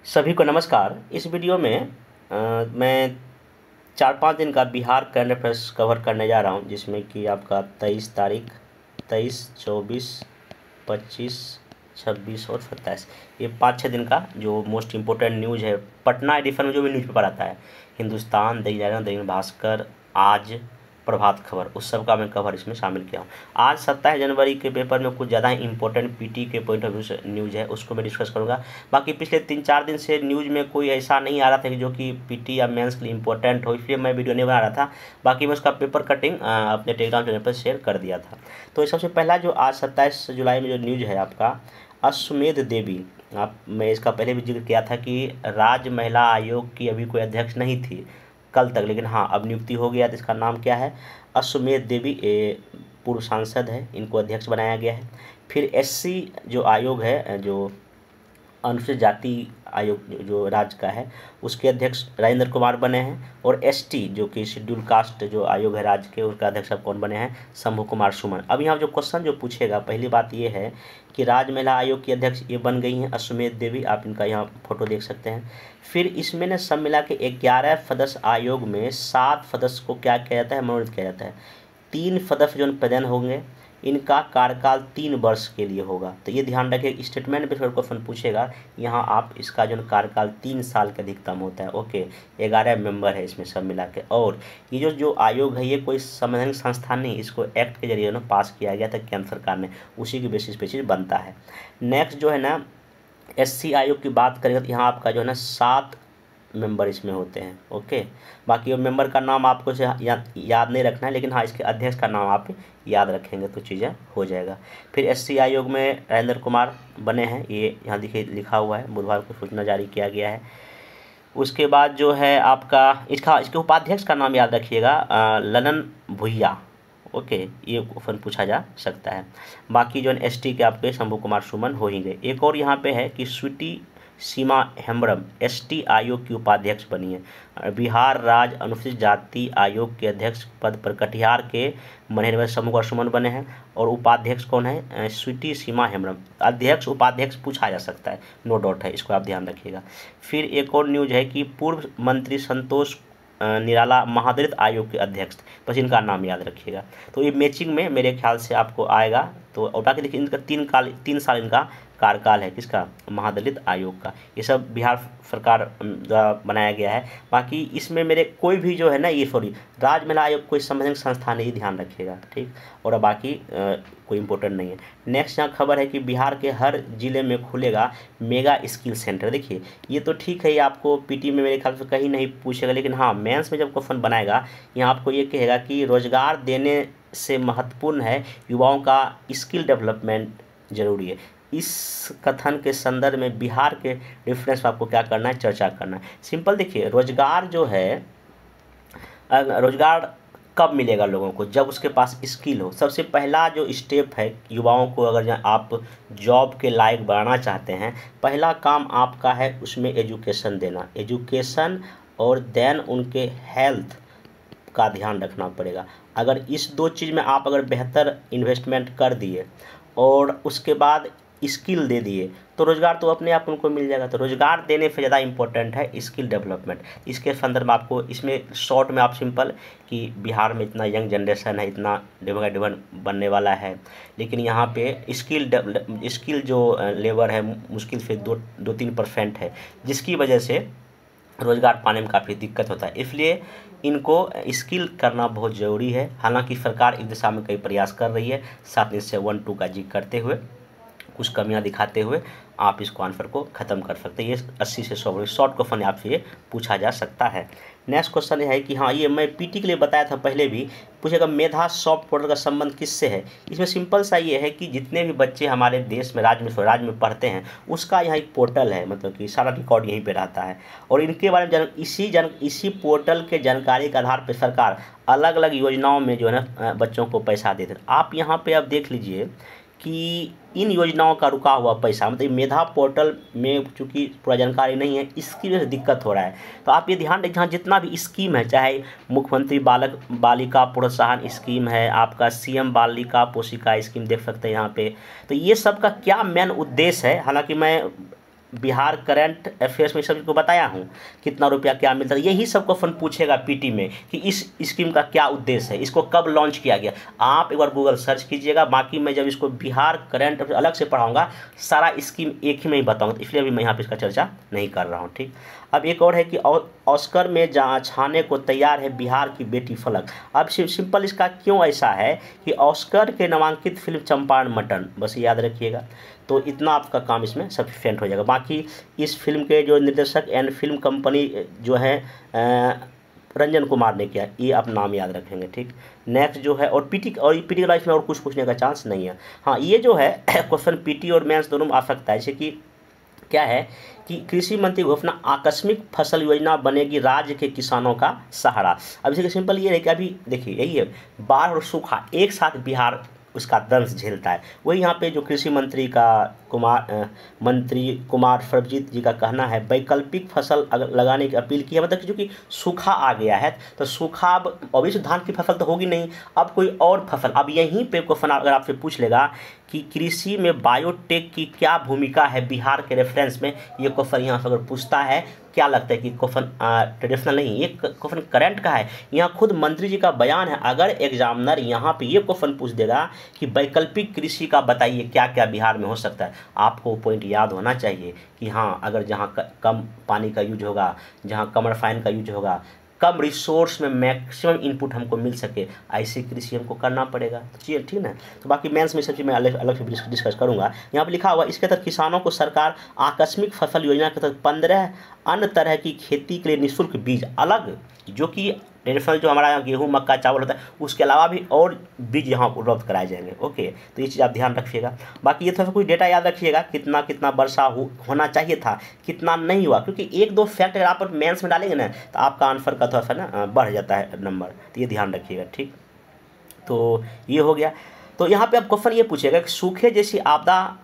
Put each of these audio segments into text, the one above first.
सभी को नमस्कार। इस वीडियो में मैं 4-5 दिन का बिहार करंट अफेयर्स कवर करने जा रहा हूं, जिसमें कि आपका 23 तारीख 23, 24, 25, 26 और 27 ये 5-6 दिन का जो मोस्ट इम्पोर्टेंट न्यूज़ है। पटना एडिशन में जो भी न्यूज़पेपर आता है, हिंदुस्तान, दैनिक जागरण, दैनिक भास्कर, आज, प्रभात खबर, उस सब का मैं कवर इसमें शामिल किया हूँ। आज 27 जनवरी के पेपर में कुछ ज़्यादा इंपॉर्टेंट पीटी के पॉइंट ऑफ व्यू से न्यूज़ है, उसको मैं डिस्कस करूँगा। बाकी पिछले 3-4 दिन से न्यूज़ में कोई ऐसा नहीं आ रहा था कि जो कि पीटी या मेंस के लिए इंपॉर्टेंट हो, इसलिए मैं वीडियो नहीं बना रहा था। बाकी मैं उसका पेपर कटिंग अपने टेलीग्राम चैनल पर शेयर कर दिया था। तो सबसे पहला जो आज 27 जुलाई में जो न्यूज़ है आपका, अश्वमेध देवी, मैं इसका पहले भी जिक्र किया था कि राज्य महिला आयोग की अभी कोई अध्यक्ष नहीं थी कल तक, लेकिन हाँ अब नियुक्ति हो गया। तो इसका नाम क्या है? अश्वमेध देवी। पूर्व सांसद है, इनको अध्यक्ष बनाया गया है। फिर एससी जो आयोग है, जो अनुसूचित जाति आयोग जो राज्य का है, उसके अध्यक्ष राजेंद्र कुमार बने हैं। और एसटी जो कि शेड्यूल कास्ट जो आयोग है राज्य के, उसका अध्यक्ष अब कौन बने हैं? शंभू कुमार सुमन। अब यहाँ जो क्वेश्चन जो पूछेगा, पहली बात ये है कि राज्य महिला आयोग की अध्यक्ष ये बन गई हैं अश्वमेध देवी, आप इनका यहाँ फोटो देख सकते हैं। फिर इसमें न सब मिला के 11 सदस्य आयोग में 7 सदस्य को क्या किया जाता है? मनोनीत किया जाता है। 3 सदस्य जो पदेन होंगे, इनका कार्यकाल 3 वर्ष के लिए होगा। तो ये ध्यान रखिए, स्टेटमेंट पे फिर क्वेश्चन पूछेगा, यहाँ आप इसका जो कार्यकाल 3 साल के अधिकतम होता है। ओके, 11 मेंबर है इसमें सब मिला के। और ये जो आयोग है, ये कोई संवैधानिक संस्थान नहीं, इसको एक्ट के जरिए ना पास किया गया था केंद्र सरकार ने, उसी की बेसिस पे चीज़ बनता है। नेक्स्ट जो है ना, एससी आयोग की बात करेंगे तो यहाँ आपका जो है ना 7 मेंबर इसमें होते हैं। ओके, बाकी मेंबर का नाम आपको याद नहीं रखना है, लेकिन हाँ इसके अध्यक्ष का नाम आप याद रखेंगे तो चीज़ें हो जाएगा। फिर एससी आयोग में राजेंद्र कुमार बने हैं, ये यहाँ देखिए लिखा हुआ है, बुधवार को सूचना जारी किया गया है। उसके बाद जो है आपका इसके उपाध्यक्ष का नाम याद रखिएगा, ललन भुइया। ओके, ये क्वेश्चन पूछा जा सकता है। बाकी जो एसटी के आपके शंभू कुमार सुमन हो ही गए। एक और यहाँ पे है कि स्वीटी सीमा हेम्ब्रम एसटी आयोग की उपाध्यक्ष बनी है। बिहार राज्य अनुसूचित जाति आयोग के अध्यक्ष पद पर कटिहार के मनेरवा शंभू कुमार सुमन बने हैं। और उपाध्यक्ष कौन है? स्वीटी सीमा हेम्ब्रम। अध्यक्ष उपाध्यक्ष पूछा जा सकता है, नो डाउट है, इसको आप ध्यान रखिएगा। फिर एक और न्यूज़ है कि पूर्व मंत्री संतोष निराला महादलित आयोग के अध्यक्ष, बस इनका नाम याद रखिएगा। तो ये मैचिंग में मेरे ख्याल से आपको आएगा। तो और बाकी देखिए, इनका 3 साल इनका कार्यकाल है, किसका? महादलित आयोग का। ये सब बिहार सरकार द्वारा बनाया गया है। बाकी इसमें मेरे कोई भी जो है ना, ये राज्य महिला आयोग कोई संवैधानिक संस्थान नहीं, ध्यान रखिएगा, ठीक। और बाकी कोई इंपॉर्टेंट नहीं है। नेक्स्ट यहाँ खबर है कि बिहार के हर जिले में खुलेगा मेगा स्किल सेंटर। देखिए ये तो ठीक है, ये आपको पीटी में मेरे ख्याल से कहीं नहीं पूछेगा, लेकिन हाँ मेंस में जब क्वेश्चन बनाएगा, यहाँ आपको ये कहेगा कि रोजगार देने से महत्वपूर्ण है युवाओं का स्किल डेवलपमेंट जरूरी है। इस कथन के संदर्भ में बिहार के रेफरेंस में आपको क्या करना है? चर्चा करना है। सिंपल देखिए, रोजगार जो है, रोजगार कब मिलेगा लोगों को? जब उसके पास स्किल हो। सबसे पहला जो स्टेप है, युवाओं को अगर आप जॉब के लायक बनाना चाहते हैं, पहला काम आपका है उसमें एजुकेशन देना, एजुकेशन, और देन उनके हेल्थ का ध्यान रखना पड़ेगा। अगर इस 2 चीज़ में आप अगर बेहतर इन्वेस्टमेंट कर दिए और उसके बाद स्किल दे दिए, तो रोज़गार तो अपने आप उनको मिल जाएगा। तो रोज़गार देने से ज़्यादा इंपॉर्टेंट है स्किल डेवलपमेंट। इसके संदर्भ में आपको इसमें शॉर्ट में आप सिंपल कि बिहार में इतना यंग जनरेशन है, इतना डेवलप बनने वाला है, लेकिन यहाँ पे स्किल जो लेबर है मुश्किल से 2-3% है, जिसकी वजह से रोज़गार पाने में काफ़ी दिक्कत होता है। इसलिए इनको स्किल करना बहुत ज़रूरी है। हालांकि सरकार इस दिशा में कई प्रयास कर रही है, 7 निश्चय 1-2 का जिक्र करते हुए, कुछ कमियां दिखाते हुए आप इसको आंसर को ख़त्म कर सकते हैं। ये 80 से 100 शॉर्ट क्वेश्चन आपसे ये पूछा जा सकता है। नेक्स्ट क्वेश्चन है कि हाँ, ये मैं पीटी के लिए बताया था पहले भी, पूछेगा मेधा सॉफ्ट पोर्टल का संबंध किससे है? इसमें सिंपल सा ये है कि जितने भी बच्चे हमारे देश में राज्य में पढ़ते हैं, उसका यहाँ एक पोर्टल है, मतलब कि सारा रिकॉर्ड यहीं पे रहता है। और इनके बारे में इसी पोर्टल के जानकारी के आधार पर सरकार अलग अलग योजनाओं में जो है ना बच्चों को पैसा देते हैं। आप यहाँ पर अब देख लीजिए कि इन योजनाओं का रुका हुआ पैसा, मतलब मेधा पोर्टल में चूँकि पूरा जानकारी नहीं है, इसकी वजह से दिक्कत हो रहा है। तो आप ये ध्यान रखें, जहाँ जितना भी स्कीम है, चाहे मुख्यमंत्री बालिका प्रोत्साहन स्कीम है, आपका सीएम बालिका पोषिका स्कीम देख सकते हैं यहाँ पे, तो ये सब का क्या मेन उद्देश्य है? हालांकि मैं बिहार करंट अफेयर्स में सब को बताया हूँ कितना रुपया क्या मिलता है। यही सब क्वेश्चन पूछेगा पीटी में कि इस स्कीम का क्या उद्देश्य है, इसको कब लॉन्च किया गया। आप एक बार गूगल सर्च कीजिएगा। बाकी मैं जब इसको बिहार करंट अफेयर अलग से पढ़ाऊँगा, सारा स्कीम एक ही में ही बताऊँगा, तो इसलिए अभी मैं यहाँ पर इसका चर्चा नहीं कर रहा हूँ। ठीक, अब एक और है कि ऑस्कर में जहाँ छाने को तैयार है बिहार की बेटी फलक। अब सिंपल इसका क्यों ऐसा है कि ऑस्कर के नामांकित फिल्म चंपारण मटन, बस याद रखिएगा। तो इतना आपका काम इसमें सफिशिएंट हो जाएगा। बाकी इस फिल्म के जो निर्देशक एंड फिल्म कंपनी जो है रंजन कुमार ने किया, ये आप नाम याद रखेंगे। ठीक, नेक्स्ट जो है और पीटी लाइफ में और कुछ पूछने का चांस नहीं है। हाँ, ये जो है क्वेश्चन पीटी और मेंस दोनों में आ सकता है। जैसे कि क्या है कि कृषि मंत्री घोषणा, आकस्मिक फसल योजना बनेगी राज्य के किसानों का सहारा। अब इसका सिंपल ये है कि अभी देखिए यही है, बाढ़ और सूखा एक साथ बिहार उसका दंश झेलता है। वही यहाँ पे जो कृषि मंत्री का मंत्री कुमार सर्वजीत जी का कहना है, वैकल्पिक फसल लगाने की अपील की है। मतलब क्योंकि सूखा आ गया है तो सूखा, अब ऑब्वियसली धान की फसल तो होगी नहीं, अब कोई और फसल। अब यहीं पे क्वेश्चन अगर आपसे पूछ लेगा कि कृषि में बायोटेक की क्या भूमिका है बिहार के रेफरेंस में, ये क्वेश्चन यहाँ से अगर पूछता है, क्या लगता है कि क्वेश्चन ट्रेडिशनल नहीं, ये क्वेश्चन करंट का है। यहाँ खुद मंत्री जी का बयान है। अगर एग्जामिनर यहाँ पे ये क्वेश्चन पूछ देगा कि वैकल्पिक कृषि का बताइए क्या क्या बिहार में हो सकता है, आपको पॉइंट याद होना चाहिए कि हाँ, अगर जहाँ कम पानी का यूज होगा, जहाँ कम रसायन का यूज होगा, कम रिसोर्स में मैक्सिमम इनपुट हमको मिल सके, ऐसी कृषि हमको करना पड़ेगा। तो चलिए ठीक ना। तो बाकी मेंस में सब चीज़ मैं अलग से डिस्कस करूंगा। यहाँ पर लिखा हुआ, इसके तहत किसानों को सरकार आकस्मिक फसल योजना के तहत 15 अन्य तरह की खेती के लिए निःशुल्क बीज, अलग जो कि ट्रेडिशनल जो हमारा यहाँ गेहूँ मक्का चावल होता है उसके अलावा भी और बीज यहाँ उपलब्ध कराए जाएंगे। ओके, तो ये चीज़ आप ध्यान रखिएगा। बाकी ये थोड़ा सा कुछ डेटा याद रखिएगा, कितना वर्षा होना चाहिए था, कितना नहीं हुआ, क्योंकि एक दो फैक्ट अगर आप मेंस में डालेंगे ना तो आपका आंसर का थोड़ा सा ना बढ़ जाता है नंबर, तो ये ध्यान रखिएगा। ठीक, तो ये हो गया। तो यहाँ पर आप क्वेश्चन ये पूछिएगा कि सूखे जैसी आपदा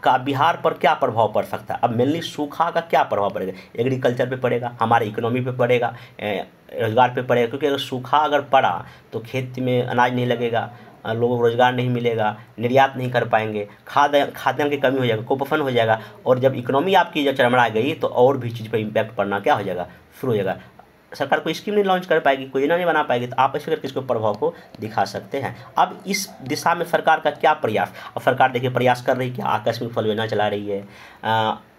का बिहार पर क्या प्रभाव पड़ सकता है। अब मेनली सूखा का क्या प्रभाव पड़ेगा, एग्रीकल्चर पे पड़ेगा, हमारे इकोनॉमी पे पड़ेगा, रोजगार पे पड़ेगा। क्योंकि अगर सूखा अगर पड़ा तो खेती में अनाज नहीं लगेगा, लोगों को रोजगार नहीं मिलेगा, निर्यात नहीं कर पाएंगे, खाद्यान्न की कमी हो जाएगा, कुपोषण हो जाएगा। और जब इकोनॉमी आपकी जब चरमरा गई तो और भी चीज़ पर इम्पैक्ट पड़ना क्या हो जाएगा, शुरू हो जाएगा। सरकार कोई स्कीम नहीं लॉन्च कर पाएगी, कोई योजना नहीं बना पाएगी, तो आप ऐसे करके इसको प्रभाव को दिखा सकते हैं। अब इस दिशा में सरकार का क्या प्रयास, अब सरकार देखिए प्रयास कर रही है कि आकस्मिक फसल योजना चला रही है,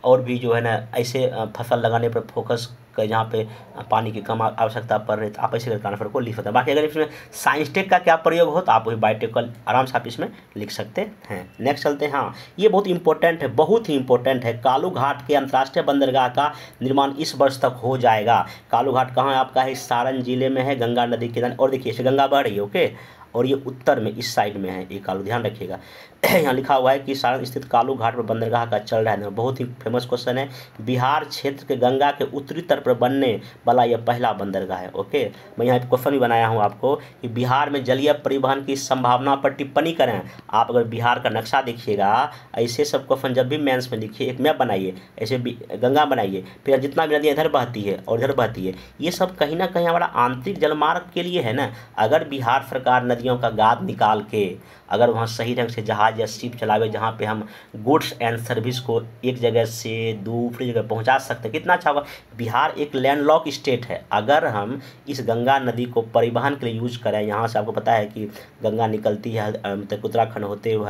और भी जो है ना ऐसे फसल लगाने पर फोकस कर, जहाँ पे पानी की कम आवश्यकता पड़ रही है, तो आप ऐसे करके आंसर को लिख सकते हैं। बाकी अगर इसमें साइंस टेक का क्या प्रयोग हो तो आप वही बायोटेक आराम से आप इसमें लिख सकते हैं। नेक्स्ट चलते हैं। हाँ, ये बहुत इंपॉर्टेंट है, बहुत ही इंपॉर्टेंट है। कालू घाट के अंतर्राष्ट्रीय बंदरगाह का निर्माण इस वर्ष तक हो जाएगा। कालू घाट कहाँ है आपका, है सारण जिले में है, गंगा नदी के, और देखिए इसे गंगा बह रही है। ओके, और ये उत्तर में इस साइड में है ये कालू, ध्यान रखिएगा। यहाँ लिखा हुआ है कि सारण स्थित कालू घाट पर बंदरगाह का चल रहा है। बहुत ही फेमस क्वेश्चन है। बिहार क्षेत्र के गंगा के उत्तरी तट पर बनने वाला यह पहला बंदरगाह है। ओके, मैं यहाँ पे क्वेश्चन भी बनाया हूँ आपको कि बिहार में जलीय परिवहन की संभावना पर टिप्पणी करें। आप अगर बिहार का नक्शा देखिएगा, ऐसे सब क्वेश्चन जब भी मेंस में लिखिए, एक मैप बनाइए, ऐसे गंगा बनाइए, फिर जितना भी नदियाँ इधर बहती है और इधर बहती है, ये सब कहीं ना कहीं हमारा आंतरिक जलमार्ग के लिए है ना। अगर बिहार सरकार नदियों का गाद निकाल के अगर वहाँ सही ढंग से जहाज या शिप चलावे, जहाँ पे हम गुड्स एंड सर्विस को एक जगह से दूसरी जगह पहुँचा सकते हैं, कितना अच्छा होगा। बिहार एक लैंडलॉक स्टेट है। अगर हम इस गंगा नदी को परिवहन के लिए यूज़ करें, यहाँ से आपको पता है कि गंगा निकलती है उत्तराखंड होते हुए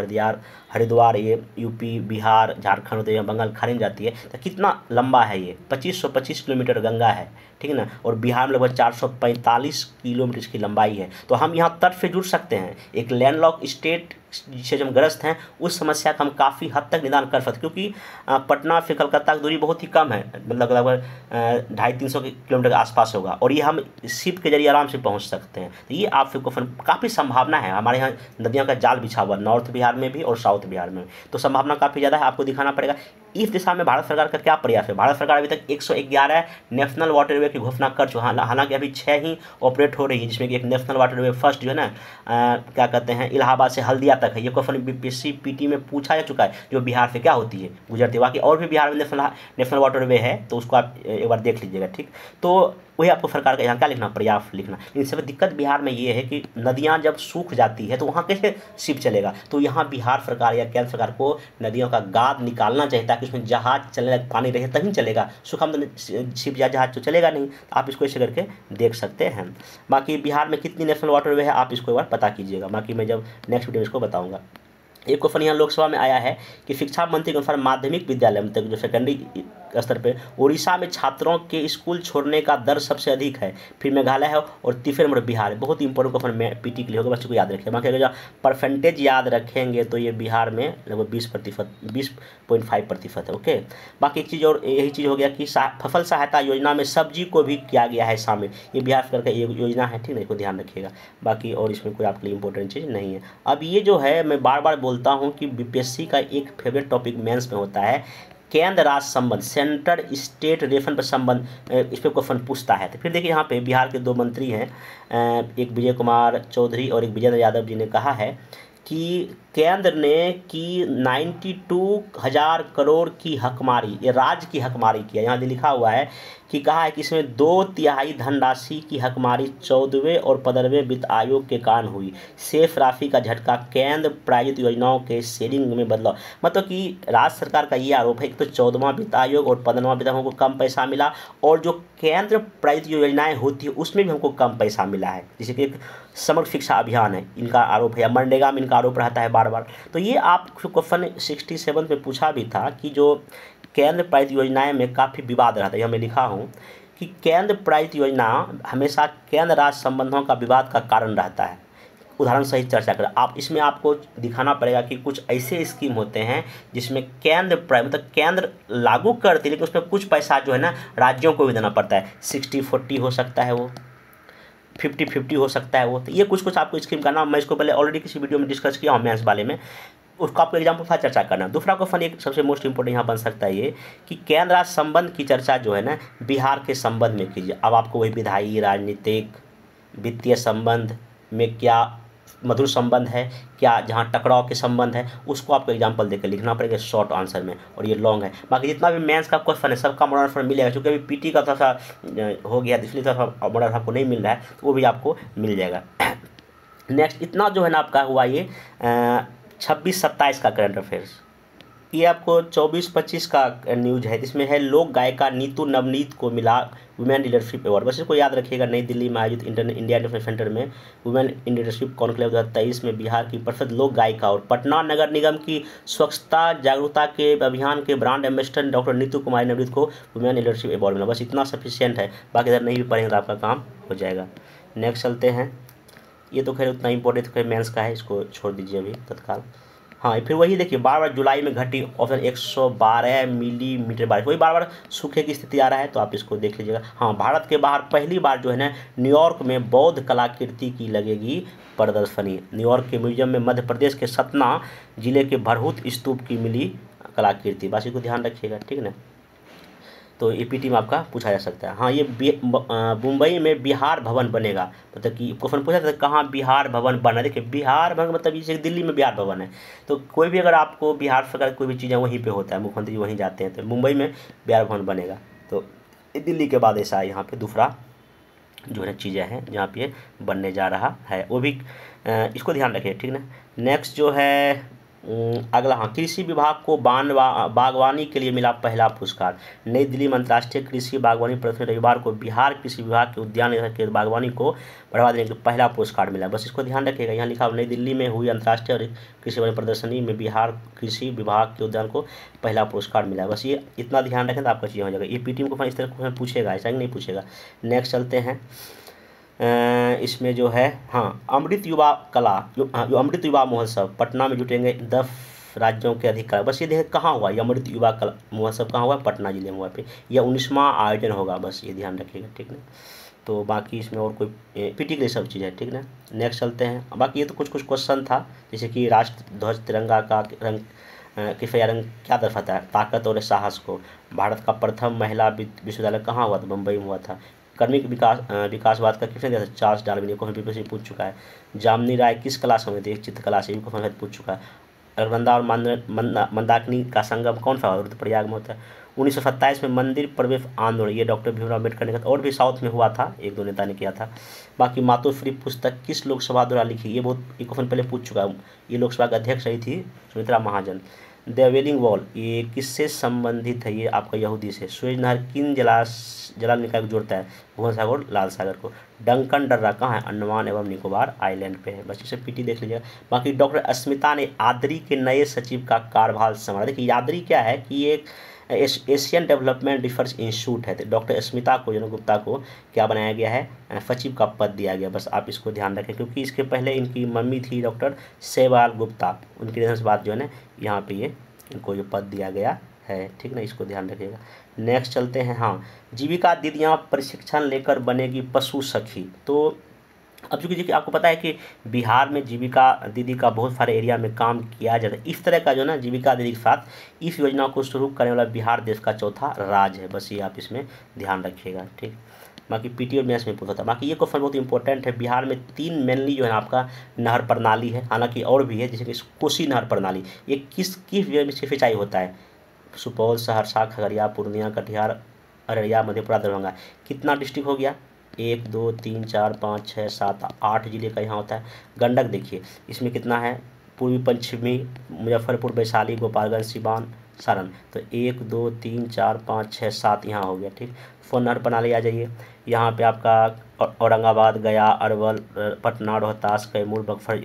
हरिद्वार, ये यूपी बिहार झारखंड होते हुए बंगाल खाड़ी में जाती है, तो कितना लंबा है ये, 2525 किलोमीटर गंगा है, ठीक है ना। और बिहार में लगभग 445 किलोमीटर की लंबाई है। तो हम यहाँ तट से जुड़ सकते हैं। एक लैंडलॉक स्टेट जिसे हम ग्रस्त हैं, उस समस्या का हम काफ़ी हद तक निदान कर सकते, क्योंकि पटना से कलकत्ता की दूरी बहुत ही कम है, मतलब लगभग 250-300 किलोमीटर के आसपास होगा, और ये हम शिप के जरिए आराम से पहुंच सकते हैं। तो ये आपसे क्वेश्चन, काफ़ी संभावना है। हमारे यहाँ नदियों का जाल बिछा हुआ, नॉर्थ बिहार में भी और साउथ बिहार में, तो संभावना काफ़ी ज़्यादा है। आपको दिखाना पड़ेगा इस दिशा में भारत सरकार का क्या प्रयास है। भारत सरकार अभी तक 111 नेशनल वाटरवे की घोषणा कर चुका है, हालांकि अभी 6 ही ऑपरेट हो रही है, जिसमें कि एक नेशनल वाटरवे फर्स्ट जो है ना क्या कहते हैं, इलाहाबाद से हल्दिया तक है। ये क्वेश्चन बीपीएससी पीटी में पूछा जा चुका है, जो बिहार से क्या होती है गुजरती है। बाकी और भी बिहार में नेशनल वाटरवे है, तो उसको आप एक बार देख लीजिएगा। ठीक, तो वही आपको सरकार का यहाँ क्या लिखना, पर्याप्त लिखना। इन सब दिक्कत बिहार में ये है कि नदियाँ जब सूख जाती है तो वहाँ कैसे शिप चलेगा। तो यहाँ बिहार सरकार या केंद्र सरकार को नदियों का गाद निकालना चाहिए ताकि उसमें जहाज चलने लायक पानी रहे तभी चलेगा, सूखा में शिप या जहाज तो चलेगा नहीं। तो आप इसको ऐसे करके देख सकते हैं। बाकी बिहार में कितनी नेशनल वाटरवे है आप इसको एक बार पता कीजिएगा, बाकी मैं जब नेक्स्ट वीडियो में इसको बताऊँगा। एक क्वेश्चन यहाँ लोकसभा में आया है कि शिक्षा मंत्री के अनुसार माध्यमिक विद्यालय में तक जो सेकेंडरी स्तर पे उड़ीसा में छात्रों के स्कूल छोड़ने का दर सबसे अधिक है, फिर मेघालय है और तीसरे नंबर बिहार है। बहुत इंपॉर्टेंट क्वेश्चन में पीटी के लिए होगा, बच्चों को याद रखें। बाकी अगर जो परसेंटेज याद रखेंगे तो ये बिहार में लगभग 20.5% है। ओके, बाकी एक चीज़ और यही चीज़ हो गया कि फसल सहायता योजना में सब्जी को भी किया गया है शामिल। ये बिहार सरकार का एक योजना है, ठीक है, इसको ध्यान रखिएगा। बाकी और इसमें कोई आपके लिए इंपॉर्टेंट चीज़ नहीं है। अब ये जो है मैं बार बार बोलता हूँ कि बीपीएससी का एक फेवरेट टॉपिक मेंस में होता है केंद्र राज्य संबंध, सेंटर स्टेट रेफन पर संबंध, इस पर क्वेश्चन पूछता है। तो फिर देखिए यहाँ पे बिहार के 2 मंत्री हैं, एक विजय कुमार चौधरी और एक विजेंद्र यादव जी ने कहा है कि केंद्र ने की 92,000 करोड़ की हकमारी, ये राज्य की हकमारी किया। यहाँ लिखा हुआ है कि कहा है कि इसमें 2/3 धनराशि की हकमारी 14वें और 15वें वित्त आयोग के कारण हुई। शेष राशि का झटका केंद्र प्रायोजित योजनाओं के शेयरिंग में बदलाव। मतलब कि राज्य सरकार का ये आरोप है कि तो 14वां वित्त आयोग और 15वां वित्त आयोग को कम पैसा मिला और जो केंद्र प्रायोजित योजनाएं होती है उसमें भी हमको कम पैसा मिला है। जैसे कि एक समग्र शिक्षा अभियान है, इनका आरोप है, या मनरेगा में इनका आरोप रहता है बार बार। तो ये आप क्वेश्चन 67 में पूछा भी था कि जो केंद्र प्रायोजित योजनाएं में काफ़ी विवाद रहता है। यह मैं लिखा हूँ कि केंद्र प्रायोजित योजना हमेशा केंद्र राज्य संबंधों का विवाद का कारण रहता है। उदाहरण सहित चर्चा करें आप, इसमें आपको दिखाना पड़ेगा कि कुछ ऐसे स्कीम होते हैं जिसमें केंद्र मतलब केंद्र लागू करती है लेकिन उसमें कुछ पैसा जो है ना राज्यों को भी देना पड़ता है। 60-40 हो सकता है, वो 50-50 हो सकता है वो। तो ये कुछ आपको स्कीम का नाम मैं इसको पहले ऑलरेडी किसी वीडियो में डिस्कस किया हूँ मैथ्स वाले में, उसका आपको एग्जाम्पल था चर्चा करना। दूसरा क्वेश्चन एक सबसे मोस्ट इंपोर्टेंट यहाँ बन सकता है ये कि केंद्र राज्य संबंध की चर्चा जो है ना बिहार के संबंध में कीजिए। अब आपको वही विधायी, राजनीतिक, वित्तीय संबंध में क्या मधुर संबंध है, क्या जहाँ टकराव के संबंध है, उसको आपको एग्जांपल देकर लिखना पड़ेगा शॉर्ट आंसर में, और ये लॉन्ग है। बाकी जितना भी मेंस का क्वेश्चन है सबका मॉडल आंसर मिलेगा, क्योंकि अभी पीटी का थोड़ा सा हो गया इसलिए थोड़ा सा मॉडल आपको नहीं मिल रहा है, तो वो भी आपको मिल जाएगा। नेक्स्ट इतना जो है ना आपका हुआ ये 26-27 का करंट अफेयर्स। ये आपको 24-25 का न्यूज़ है, जिसमें है लोक गायिका नीतू नवनीत को मिला वुमेन लीडरशिप अवार्ड। बस इसको याद रखिएगा, नई दिल्ली में आयोजित इंडिया इंटरनेशनल सेंटर में वुमेन इन लीडरशिप कॉन्क्लेव 2023 में बिहार की प्रसिद्ध लोक गायिका और पटना नगर निगम की स्वच्छता जागरूकता के अभियान के ब्रांड एम्बेसडर डॉक्टर नीतू कुमारी नवनीत को वुमेन लीडरशिप अवार्ड मिला। बस इतना सफिशियंट है, बाकी इधर नहीं भी पढ़ेंगे तो आपका काम हो जाएगा। नेक्स्ट चलते हैं, ये तो खैर उतना इंपॉर्टेंट खैर मेंस का है, इसको छोड़ दीजिए अभी तत्काल। हाँ, फिर वही देखिए बार बार जुलाई में घटी ऑप्शन 112 मिलीमीटर बारिश, वही बार बार सूखे की स्थिति आ रहा है, तो आप इसको देख लीजिएगा। हाँ, भारत के बाहर पहली बार जो है ना न्यूयॉर्क में बौद्ध कलाकृति की लगेगी प्रदर्शनी। न्यूयॉर्क के म्यूजियम में मध्य प्रदेश के सतना जिले के भरहुत स्तूप की मिली कलाकृति। बस इसको ध्यान रखिएगा, ठीक है ना। तो ईपीटी में आपका पूछा जा सकता है। हाँ, ये मुंबई में बिहार भवन बनेगा, मतलब कि क्वेश्चन पूछा था कहाँ बिहार भवन बना। देखिए बिहार भवन मतलब जैसे दिल्ली में बिहार भवन है, तो कोई भी अगर आपको बिहार सरकार कोई भी चीज़ें वहीं पे होता है, मुख्यमंत्री जी वहीं जाते हैं, तो मुंबई में बिहार भवन बनेगा। तो दिल्ली के बाद ऐसा यहाँ पे दूसरा जो है चीज़ें हैं जहाँ पे बनने जा रहा है, वो भी इसको ध्यान रखिए, ठीक ना। नेक्स्ट जो है अगला, हाँ, कृषि विभाग को बागवानी के लिए मिला पहला पुरस्कार। नई दिल्ली में अंतर्राष्ट्रीय कृषि बागवानी प्रदर्शनी रविवार को बिहार कृषि विभाग के उद्यान के बागवानी को बढ़ावा देने के लिए पहला पुरस्कार मिला। बस इसको ध्यान रखिएगा, यहाँ लिखा नई दिल्ली में हुई अंतर्राष्ट्रीय कृषि बागवानी प्रदर्शनी में बिहार कृषि विभाग के उद्यान को पहला पुरस्कार मिला। बस ये इतना ध्यान रखें तो आपका चीज़ हो जाएगा। ये पीटी को इस तरह पूछेगा, ऐसा नहीं पूछेगा। नेक्स्ट चलते हैं, इसमें जो है हाँ अमृत युवा कला जो अमृत युवा महोत्सव पटना में जुटेंगे 10 राज्यों के अधिकारी। बस ये देखें कहाँ हुआ, ये अमृत युवा कला महोत्सव कहाँ हुआ, पटना जिले में हुआ पे, यह 19वां आयोजन होगा। बस ये ध्यान रखिएगा, ठीक ना। तो बाकी इसमें और कोई पीटी के लिए सब चीज़ है, ठीक ना। नेक्स्ट चलते हैं, बाकी ये तो कुछ क्वेश्चन था, जैसे कि राष्ट्र ध्वज तिरंगा का रंग किफाया रंग क्या दर्शाता है, ताकत और साहस को। भारत का प्रथम महिला विश्वविद्यालय कहाँ हुआ था, मुंबई में हुआ था। कर्मिक विकासवाद का किसने दिया था, चार्ल्स डार्विन, को बीपीएससी पूछ चुका है। जामिनी राय किस कला से हुई थी, चित्रकला से, इनको पूछ चुका है। अलकनंदा और मंदाकिनी का संगम कौन सा रुद्रप्रयाग में होता है? 1927 में मंदिर प्रवेश आंदोलन, ये डॉक्टर भीमराव अम्बेडकर ने किया, और भी साउथ में हुआ था, एक दो नेता ने किया था। बाकी मातोश्री पुस्तक किस लोकसभा द्वारा लिखी? ये क्वेश्चन पहले पूछ चुका हूँ। ये लोकसभा का अध्यक्ष रही थी Sumitra Mahajan. The welding wall ये किससे संबंधित है? ये आपका यहूदी से। सुएज नहर किन जल निकाय को जोड़ता है? भुवन सागर और लाल सागर को। डंकन दर्रा कहाँ है? अंडमान एवं निकोबार आइलैंड पे है। बस इसे पीटी देख लीजिएगा। बाकी डॉक्टर अस्मिता ने यादरी के नए सचिव का कार्यभार संभाला। देखिए यादरी क्या है कि एक एशियन डेवलपमेंट रिसर्च इंस्टीट्यूट है। तो डॉक्टर स्मिता को जनक गुप्ता को क्या बनाया गया है? सचिव का पद दिया गया। बस आप इसको ध्यान रखें, क्योंकि इसके पहले इनकी मम्मी थी डॉक्टर शैवाल गुप्ता, उनके निधन से बाद जो है ना यहाँ पे ये इनको जो पद दिया गया है, ठीक ना, इसको ध्यान रखिएगा। नेक्स्ट चलते हैं। हाँ, जीविका दीदियाँ प्रशिक्षण लेकर बनेगी पशु सखी। तो अब चूँकि देखिए आपको पता है कि बिहार में जीविका दीदी का बहुत सारे एरिया में काम किया जाता है। इस तरह का जो ना जीविका दीदी के साथ इस योजना को शुरू करने वाला बिहार देश का चौथा राज्य है। बस ये आप इसमें ध्यान रखिएगा, ठीक। बाकी पीटी और मैथ्स में पूछा था। बाकी ये क्वेश्चन बहुत इंपॉर्टेंट है। बिहार में 3 मेनली जो है आपका नहर प्रणाली है, हालांकि और भी है, जैसे कि कोसी नहर प्रणाली। ये किस सिंचाई होता है? सुपौल, सहरसा, खगड़िया, पूर्णिया, कटिहार, अररिया, मधेपुरा, दरभंगा। कितना डिस्ट्रिक्ट हो गया? 1 2 3 4 5 6 7 8 जिले का यहाँ होता है। गंडक देखिए इसमें कितना है? पूर्वी पश्चिमी मुजफ्फरपुर, वैशाली, गोपालगंज, सिवान, सारण। तो 1 2 3 4 5 6 7 यहाँ हो गया, ठीक। फोन नहर प्रणाली आ जाइए। यहाँ पे आपका औरंगाबाद, गया, अरवल, पटना, रोहतास, कैमूर, बक्सर,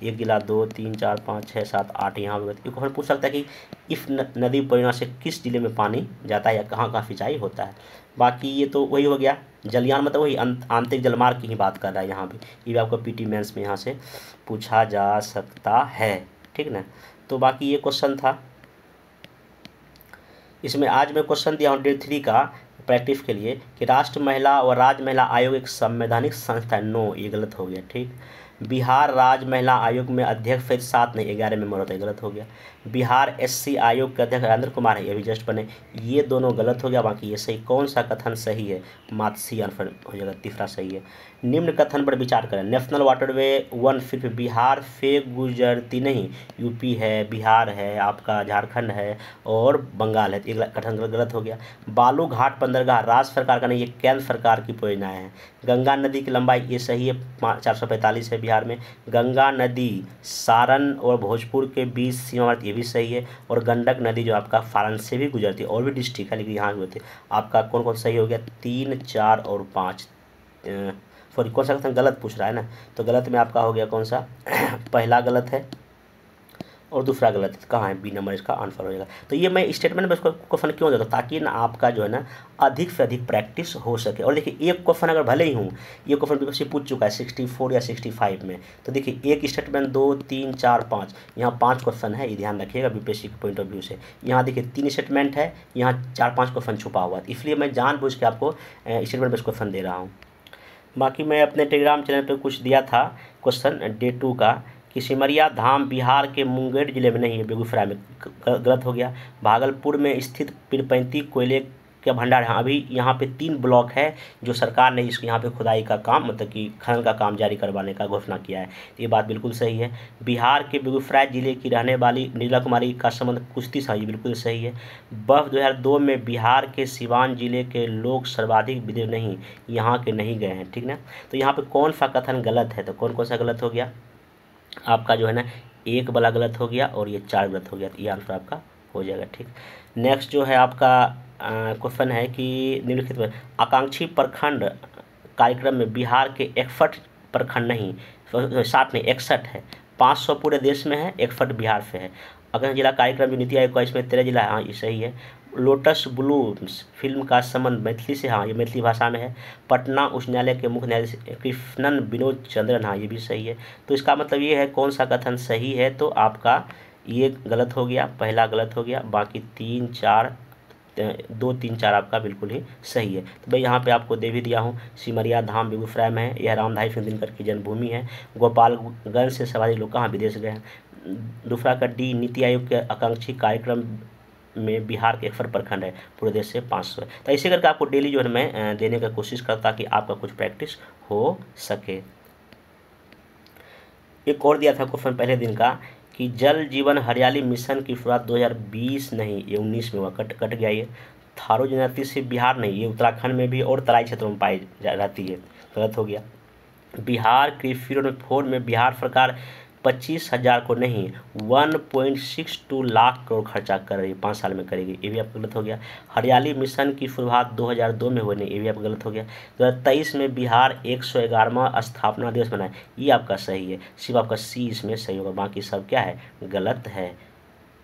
एक जिला 2 3 4 5 6 7 8 यहाँ हो गया। तो क्वेश्चन पूछ सकता है कि इस नदी परियोजना से किस जिले में पानी जाता है या कहाँ कहाँ सिंचाई होता है। बाकी ये तो वही हो गया। जलयान मतलब वही आंतरिक जलमार्ग की ही बात कर रहा है यहाँ पे। ये भी आपको पीटी मेंस में यहाँ से पूछा जा सकता है, ठीक ना। तो बाकी ये क्वेश्चन था। इसमें आज मैं क्वेश्चन दिया हूँ डे 3 का प्रैक्टिस के लिए कि राष्ट्र महिला और राज्य महिला आयोग एक संवैधानिक संस्था है। नो, ये गलत हो गया, ठीक। बिहार राज्य महिला आयोग में अध्यक्ष सहित 7 नहीं 11 मेंबर होते हैं, गलत हो गया। बिहार एससी आयोग के अध्यक्ष राजेंद्र कुमार है, ये भी जस्ट बने, ये दोनों गलत हो गया। बाकी ये सही, कौन सा कथन सही है? मातसी आंसर हो जाएगा, तीसरा सही है। निम्न कथन पर विचार करें। नेशनल वाटरवे 1 सिर्फ बिहार से गुजरती नहीं, यूपी है, बिहार है, आपका झारखंड है और बंगाल है। एक कथन गलत हो गया। बालू घाट बंदरगाह राज्य सरकार का नहीं, ये केंद्र सरकार की परियोजनाएं हैं। गंगा नदी की लंबाई, ये सही है, 445 है बिहार में। गंगा नदी सारण और भोजपुर के बीच सीमावर्ती, ये भी सही है। और गंडक नदी जो आपका सारण से भी गुजरती है, और भी डिस्ट्रिक्ट है लेकिन यहाँ भी होते। आपका कौन कौन सही हो गया? 3 4 और 5। सॉरी, कौन सा क्वेश्चन गलत पूछ रहा है ना, तो गलत में आपका हो गया कौन सा? पहला गलत है और दूसरा गलत है। कहाँ है? बी नंबर इसका आंसर हो जाएगा। तो ये मैं स्टेटमेंट में इसको क्वेश्चन क्यों देता हूँ? ताकि ना आपका जो है ना अधिक से अधिक प्रैक्टिस हो सके। और देखिए एक क्वेश्चन अगर भले ही हूँ, ये क्वेश्चन बीपीएससी पूछ चुका है 64 या 65 में, तो देखिए एक स्टेटमेंट 2 3 4 5, यहाँ 5 क्वेश्चन है, ये ध्यान रखिएगा बीपीएससी के पॉइंट ऑफ व्यू से। यहाँ देखिए 3 स्टेटमेंट है, यहाँ 4-5 क्वेश्चन छुपा हुआ है, इसलिए मैं जानबूझ के आपको स्टेटमेंट बेस्ड क्वेश्चन दे रहा हूँ। बाकी मैं अपने टेलीग्राम चैनल पर कुछ दिया था क्वेश्चन डे 2 का कि सिमरिया धाम बिहार के मुंगेर जिले में नहीं है, बेगूसराय में, गलत हो गया। भागलपुर में स्थित पीरपैंती कोयले के भंडार है। अभी यहाँ पे 3 ब्लॉक है जो सरकार ने इसके यहाँ पे खुदाई का काम, मतलब कि खनन का काम जारी करवाने का घोषणा किया है। ये बात बिल्कुल सही है। बिहार के बेगूसराय जिले की रहने वाली नीला कुमारी का संबंध कुश्ती से, ये बिल्कुल सही है। वर्ष 2002 में बिहार के सिवान जिले के लोग सर्वाधिक विदेश नहीं, यहाँ के नहीं गए हैं, ठीक ना। तो यहाँ पर कौन सा कथन गलत है? तो कौन कौन सा गलत हो गया? आपका जो है ना 1 वाला गलत हो गया और ये 4 गलत हो गया, तो ये आंसर आपका हो जाएगा, ठीक। नेक्स्ट जो है आपका क्वेश्चन है कि निम्नलिखित में आकांक्षी प्रखंड कार्यक्रम में बिहार के 61 प्रखंड नहीं, 60 नहीं 61 है, 500 पूरे देश में है, 61 बिहार से है। अगर जिला कार्यक्रम जो नीति आयोग का, इसमें 13 जिला है, हाँ ये सही है। लोटस ब्लूम्स फिल्म का संबंध मैथिली से, हाँ ये मैथिली भाषा में है। पटना उच्च न्यायालय के मुख्य न्यायाधीश कृष्णन विनोद चंद्रन, हाँ ये भी सही है। तो इसका मतलब ये है कौन सा कथन सही है? तो आपका ये गलत हो गया, पहला गलत हो गया। बाकी 3 4 2 3 4 आपका बिल्कुल ही सही है। तो भाई यहाँ पे आपको दे भी दिया हूँ, सिमरिया धाम बेगूसराय में है, यह रामधारी सिंह दिनकर की जन्मभूमि है। गोपालगंज से सर्वाधिक लोग कहाँ विदेश गए हैं? दूसरा का डी, नीति आयोग के आकांक्षी कार्यक्रम में बिहार के 61 प्रखंड है, पूरे देश से 500 है। तो ऐसे करके आपको डेली जो है मैं देने का कोशिश करता कि आपका कुछ प्रैक्टिस हो सके। एक और दिया था क्वेश्चन पहले दिन का कि जल जीवन हरियाली मिशन की शुरुआत 2020 नहीं, ये 19 में हुआ, कट गया ये। थारू जनजाति से बिहार नहीं, ये उत्तराखंड में भी और तराई क्षेत्रों में पाई जाती है, गलत हो गया। बिहार कृषि रिफॉर्म में बिहार सरकार 25,000 को नहीं 1.62 लाख करोड़ खर्चा कर रही है, 5 साल में करेगी, ये भी आपका गलत हो गया। हरियाली मिशन की शुरुआत 2002 में हुई नहीं, ये भी आपका गलत हो गया। 2023 में बिहार 111वां स्थापना दिवस मनाए, ये आपका सही है, सिर्फ आपका सी इसमें सही होगा, बाकी सब क्या है, गलत है।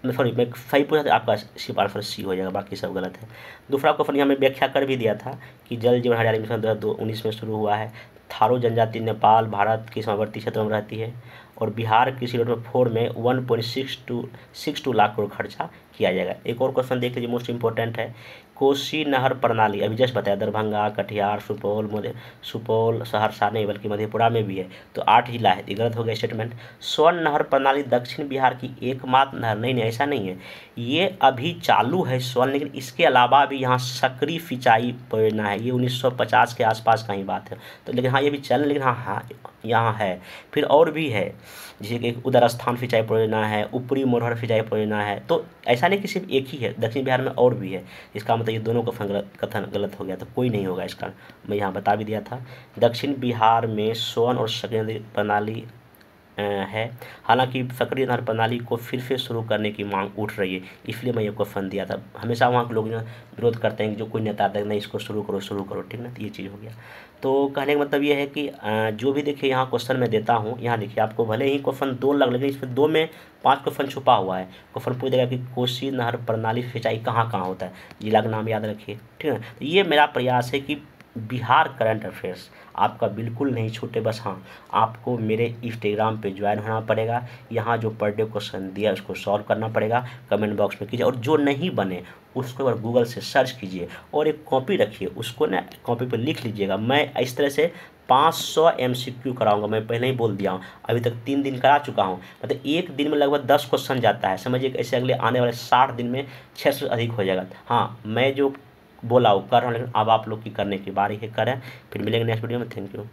सॉरी, मैं सही पूछा था, आपका सिर्फ आंसर सी हो जाएगा, बाकी सब गलत है। दूसरा क्वेश्चन यहाँ मैं व्याख्या कर भी दिया था कि जल जीवन हरियाली मिशन 2019 में शुरू हुआ है। थारू जनजाति नेपाल भारत के सीमावर्ती क्षेत्रों में रहती है और बिहार कृषि रिफॉर्म में 1.62 लाख करोड़ खर्चा किया जाएगा। एक और क्वेश्चन देख लीजिए, मोस्ट इंपॉर्टेंट है। कोसी नहर प्रणाली अभी जस्ट बताया, दरभंगा, कटिहार, सुपौल सहरसा नहीं बल्कि मधेपुरा में भी है, तो 8 जिला है, गलत हो गया स्टेटमेंट। स्वर्ण नहर प्रणाली दक्षिण बिहार की एकमात्र नहर नहीं, ऐसा नहीं है, ये अभी चालू है स्वर्ण, लेकिन इसके अलावा भी यहाँ सक्रिय सिंचाई परियोजना है, ये 1950 के आसपास का ही बात है, तो लेकिन हाँ ये भी चल, लेकिन हाँ यहाँ है। फिर और भी है, जैसे कि उदर स्थान सिंचाई परियोजना है, ऊपरी मोरहर सिंचाई परियोजना है, तो ऐसा नहीं कि सिर्फ एक ही है, दक्षिण बिहार में और भी है। इसका मतलब ये दोनों का कथन गलत हो गया, तो कोई नहीं होगा इसका, मैं यहाँ बता भी दिया था। दक्षिण बिहार में स्वर्ण और सक्रिय प्रणाली है, हालांकि सक्रिय नहर प्रणाली को फिर से शुरू करने की मांग उठ रही है, इसलिए मैं ये क्वेश्चन दिया था। हमेशा वहाँ के लोग विरोध करते हैं कि जो कोई नेता आता है नहीं इसको शुरू करो, ठीक ना, तो ये चीज़ हो गया। तो कहने का मतलब ये है कि जो भी देखिए यहाँ क्वेश्चन मैं देता हूँ, यहाँ देखिए आपको भले ही क्वेश्चन 2 लग, लेकिन इसमें 2 में 5 क्वेश्चन छुपा हुआ है। क्वेश्चन पूछ देगा कि कोसी नहर प्रणाली सिंचाई कहाँ होता है, जिला का नाम याद रखिए, ठीक है। तो ये मेरा प्रयास है कि बिहार करंट अफेयर्स आपका बिल्कुल नहीं छूटे, बस हाँ आपको मेरे इंस्टाग्राम पे ज्वाइन होना पड़ेगा, यहाँ जो पर डे क्वेश्चन दिया उसको सॉल्व करना पड़ेगा, कमेंट बॉक्स में कीजिए, और जो नहीं बने उसको अगर गूगल से सर्च कीजिए और एक कॉपी रखिए, उसको ना कॉपी पे लिख लीजिएगा। मैं इस तरह से 500 MCQ कराऊंगा, मैं पहले ही बोल दिया हूँ, अभी तक 3 दिन करा चुका हूँ, मतलब एक दिन में लगभग 10 क्वेश्चन जाता है, समझिए ऐसे अगले आने वाले 60 दिन में 600 से अधिक हो जाएगा। हाँ मैं जो बोला वो कर रहा हूँ, लेकिन अब आप लोग की करने की बारी है, करें। फिर मिलेंगे नेक्स्ट वीडियो में, थैंक यू।